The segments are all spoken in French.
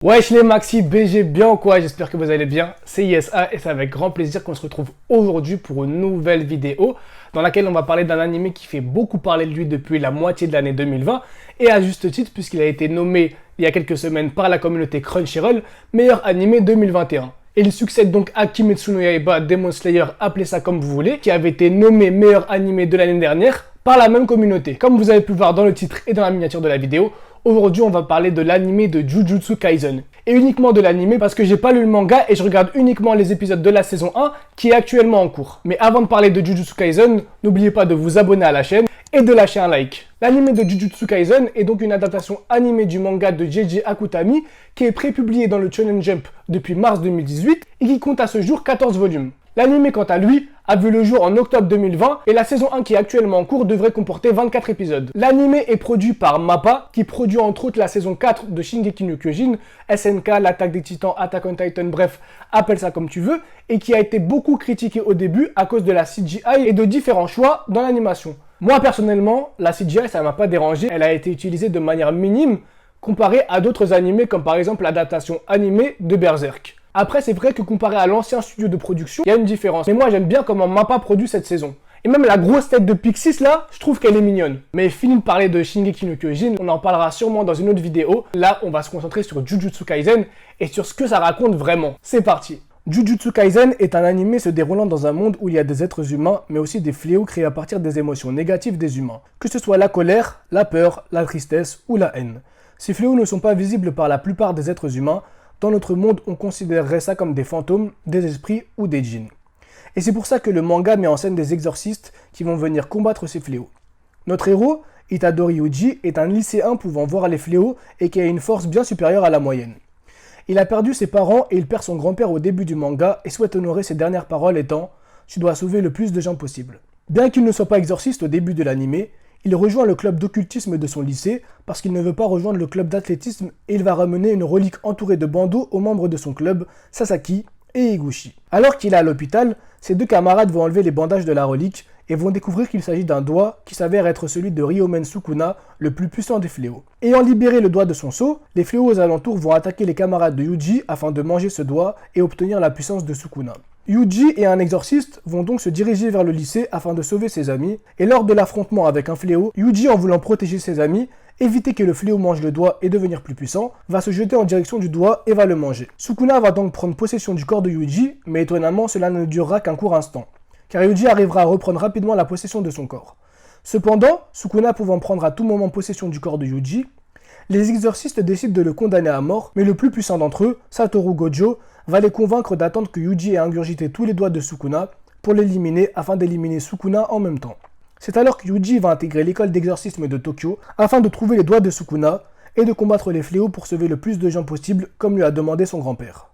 Wesh les maxi BG, bien ou quoi? J'espère que vous allez bien, c'est ISA et c'est avec grand plaisir qu'on se retrouve aujourd'hui pour une nouvelle vidéo dans laquelle on va parler d'un animé qui fait beaucoup parler de lui depuis la moitié de l'année 2020 et à juste titre puisqu'il a été nommé il y a quelques semaines par la communauté Crunchyroll meilleur animé 2021. Et il succède donc à Kimetsu no Yaiba Demon Slayer, appelez ça comme vous voulez, qui avait été nommé meilleur animé de l'année dernière par la même communauté. Comme vous avez pu voir dans le titre et dans la miniature de la vidéo, aujourd'hui on va parler de l'animé de Jujutsu Kaisen. Et uniquement de l'animé parce que j'ai pas lu le manga et je regarde uniquement les épisodes de la saison 1 qui est actuellement en cours. Mais avant de parler de Jujutsu Kaisen, n'oubliez pas de vous abonner à la chaîne et de lâcher un like. L'anime de Jujutsu Kaisen est donc une adaptation animée du manga de JJ Akutami qui est prépublié dans le Shonen Jump depuis mars 2018 et qui compte à ce jour 14 volumes. L'anime, quant à lui, a vu le jour en octobre 2020 et la saison 1 qui est actuellement en cours devrait comporter 24 épisodes. L'anime est produit par MAPPA qui produit entre autres la saison 4 de Shingeki no Kyojin, SNK, l'Attaque des Titans, Attack on Titan, bref, appelle ça comme tu veux, et qui a été beaucoup critiqué au début à cause de la CGI et de différents choix dans l'animation. Moi personnellement, la CGI ça m'a pas dérangé, elle a été utilisée de manière minime comparée à d'autres animés comme par exemple l'adaptation animée de Berserk. Après, c'est vrai que comparé à l'ancien studio de production, il y a une différence. Mais moi, j'aime bien comment MAPPA produit cette saison. Et même la grosse tête de Pixis, là, je trouve qu'elle est mignonne. Mais fini de parler de Shingeki no Kyojin, on en parlera sûrement dans une autre vidéo. Là, on va se concentrer sur Jujutsu Kaisen et sur ce que ça raconte vraiment. C'est parti. Jujutsu Kaisen est un animé se déroulant dans un monde où il y a des êtres humains, mais aussi des fléaux créés à partir des émotions négatives des humains. Que ce soit la colère, la peur, la tristesse ou la haine. Ces fléaux ne sont pas visibles par la plupart des êtres humains. Dans notre monde, on considérerait ça comme des fantômes, des esprits ou des djinns. Et c'est pour ça que le manga met en scène des exorcistes qui vont venir combattre ces fléaux. Notre héros, Itadori Yuji, est un lycéen pouvant voir les fléaux et qui a une force bien supérieure à la moyenne. Il a perdu ses parents et il perd son grand-père au début du manga et souhaite honorer ses dernières paroles étant « Tu dois sauver le plus de gens possible ». Bien qu'il ne soit pas exorciste au début de l'animé, il rejoint le club d'occultisme de son lycée parce qu'il ne veut pas rejoindre le club d'athlétisme et il va ramener une relique entourée de bandeaux aux membres de son club, Sasaki et Higuchi. Alors qu'il est à l'hôpital, ses deux camarades vont enlever les bandages de la relique et vont découvrir qu'il s'agit d'un doigt qui s'avère être celui de Ryomen Sukuna, le plus puissant des fléaux. Ayant libéré le doigt de son sceau, les fléaux aux alentours vont attaquer les camarades de Yuji afin de manger ce doigt et obtenir la puissance de Sukuna. Yuji et un exorciste vont donc se diriger vers le lycée afin de sauver ses amis, et lors de l'affrontement avec un fléau, Yuji, en voulant protéger ses amis, éviter que le fléau mange le doigt et devenir plus puissant, va se jeter en direction du doigt et va le manger. Sukuna va donc prendre possession du corps de Yuji, mais étonnamment cela ne durera qu'un court instant, car Yuji arrivera à reprendre rapidement la possession de son corps. Cependant, Sukuna pouvant prendre à tout moment possession du corps de Yuji, les exorcistes décident de le condamner à mort, mais le plus puissant d'entre eux, Satoru Gojo, va les convaincre d'attendre que Yuji ait ingurgité tous les doigts de Sukuna pour l'éliminer afin d'éliminer Sukuna en même temps. C'est alors que Yuji va intégrer l'école d'exorcisme de Tokyo afin de trouver les doigts de Sukuna et de combattre les fléaux pour sauver le plus de gens possible comme lui a demandé son grand-père.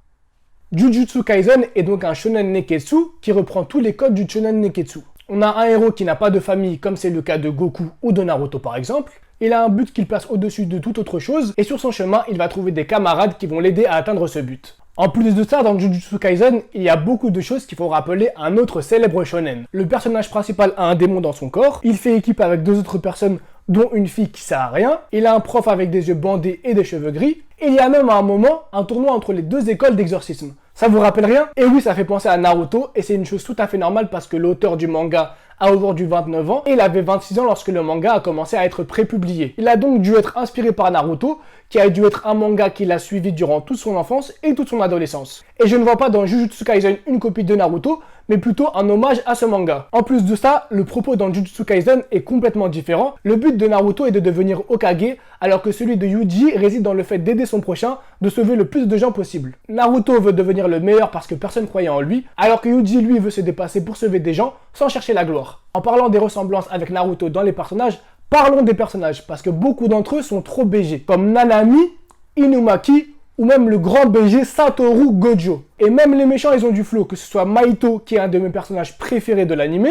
Jujutsu Kaisen est donc un shonen neketsu qui reprend tous les codes du shonen neketsu. On a un héros qui n'a pas de famille comme c'est le cas de Goku ou de Naruto par exemple. Il a un but qu'il place au-dessus de toute autre chose et sur son chemin il va trouver des camarades qui vont l'aider à atteindre ce but. En plus de ça, dans Jujutsu Kaisen, il y a beaucoup de choses qui font rappeler un autre célèbre shonen. Le personnage principal a un démon dans son corps, il fait équipe avec deux autres personnes dont une fille qui sert à rien, il a un prof avec des yeux bandés et des cheveux gris, et il y a même à un moment un tournoi entre les deux écoles d'exorcisme. Ça vous rappelle rien? Et oui, ça fait penser à Naruto, et c'est une chose tout à fait normale parce que l'auteur du manga a aujourd'hui 29 ans, et il avait 26 ans lorsque le manga a commencé à être prépublié. Il a donc dû être inspiré par Naruto, qui a dû être un manga qu'il a suivi durant toute son enfance et toute son adolescence. Et je ne vois pas dans Jujutsu Kaisen une copie de Naruto, mais plutôt un hommage à ce manga. En plus de ça, le propos dans Jujutsu Kaisen est complètement différent. Le but de Naruto est de devenir Hokage, alors que celui de Yuji réside dans le fait d'aider son prochain, de sauver le plus de gens possible. Naruto veut devenir le meilleur parce que personne croyait en lui, alors que Yuji lui veut se dépasser pour sauver des gens sans chercher la gloire. En parlant des ressemblances avec Naruto dans les personnages, parlons des personnages, parce que beaucoup d'entre eux sont trop BG, comme Nanami, Inumaki, ou même le grand BG Satoru Gojo. Et même les méchants, ils ont du flow, que ce soit Mahito, qui est un de mes personnages préférés de l'anime,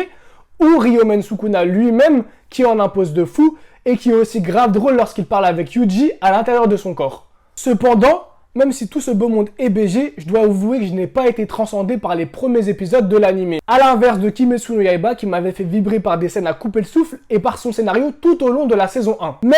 ou Ryomen Sukuna lui-même, qui en impose de fou, et qui est aussi grave drôle lorsqu'il parle avec Yuji à l'intérieur de son corps. Cependant, même si tout ce beau monde est BG, je dois avouer que je n'ai pas été transcendé par les premiers épisodes de l'anime. À l'inverse de Kimetsu no Yaiba qui m'avait fait vibrer par des scènes à couper le souffle et par son scénario tout au long de la saison 1. Mais,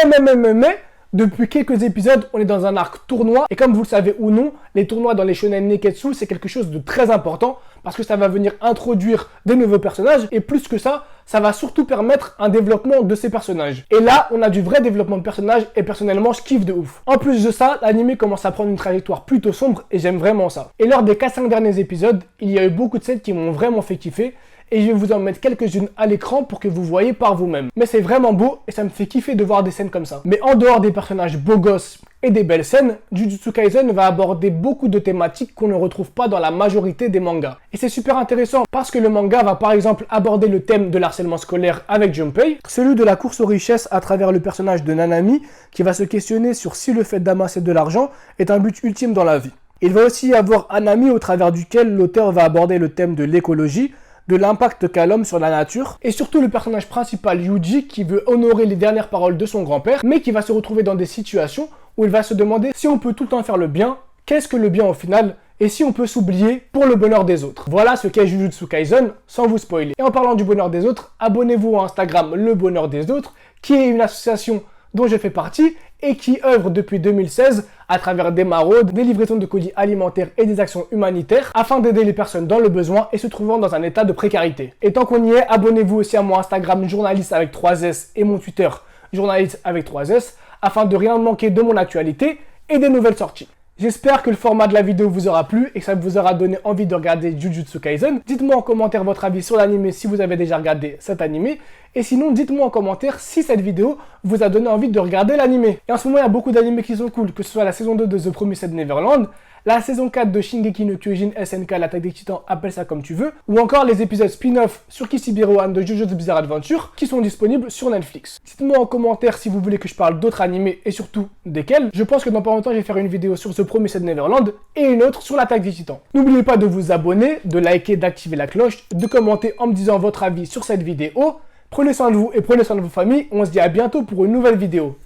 Depuis quelques épisodes, on est dans un arc tournoi et comme vous le savez ou non, les tournois dans les shonen neketsu, c'est quelque chose de très important parce que ça va venir introduire des nouveaux personnages et plus que ça va surtout permettre un développement de ces personnages. Et là, on a du vrai développement de personnages et personnellement, je kiffe de ouf. En plus de ça, l'anime commence à prendre une trajectoire plutôt sombre et j'aime vraiment ça. Et lors des 4-5 derniers épisodes, il y a eu beaucoup de scènes qui m'ont vraiment fait kiffer et je vais vous en mettre quelques-unes à l'écran pour que vous voyez par vous-même. Mais c'est vraiment beau et ça me fait kiffer de voir des scènes comme ça. Mais en dehors des personnages beaux gosses et des belles scènes, Jujutsu Kaisen va aborder beaucoup de thématiques qu'on ne retrouve pas dans la majorité des mangas. Et c'est super intéressant parce que le manga va par exemple aborder le thème de l'harcèlement scolaire avec Junpei, celui de la course aux richesses à travers le personnage de Nanami qui va se questionner sur si le fait d'amasser de l'argent est un but ultime dans la vie. Il va aussi y avoir Anami au travers duquel l'auteur va aborder le thème de l'écologie, de l'impact qu'a l'homme sur la nature, et surtout le personnage principal Yuji qui veut honorer les dernières paroles de son grand-père, mais qui va se retrouver dans des situations où il va se demander si on peut tout le temps faire le bien, qu'est-ce que le bien au final, et si on peut s'oublier pour le bonheur des autres. Voilà ce qu'est Jujutsu Kaisen, sans vous spoiler. Et en parlant du bonheur des autres, abonnez-vous à Instagram Le Bonheur des Autres, qui est une association dont je fais partie et qui œuvre depuis 2016 à travers des maraudes, des livraisons de colis alimentaires et des actions humanitaires afin d'aider les personnes dans le besoin et se trouvant dans un état de précarité. Et tant qu'on y est, abonnez-vous aussi à mon Instagram journaliste avec 3S et mon Twitter journaliste avec 3S afin de rien manquer de mon actualité et des nouvelles sorties. J'espère que le format de la vidéo vous aura plu et que ça vous aura donné envie de regarder Jujutsu Kaisen. Dites-moi en commentaire votre avis sur l'anime si vous avez déjà regardé cet anime. Et sinon, dites-moi en commentaire si cette vidéo vous a donné envie de regarder l'anime. Et en ce moment, il y a beaucoup d'animés qui sont cool, que ce soit la saison 2 de The Promised Neverland, la saison 4 de Shingeki no Kyojin SNK, l'attaque des titans, appelle ça comme tu veux, ou encore les épisodes spin-off sur Kishibe One de JoJo's Bizarre Adventure qui sont disponibles sur Netflix. Dites-moi en commentaire si vous voulez que je parle d'autres animés et surtout desquels. Je pense que dans pas longtemps, je vais faire une vidéo sur The Promised Neverland et une autre sur l'attaque des titans. N'oubliez pas de vous abonner, de liker, d'activer la cloche, de commenter en me disant votre avis sur cette vidéo. Prenez soin de vous et prenez soin de vos familles. On se dit à bientôt pour une nouvelle vidéo.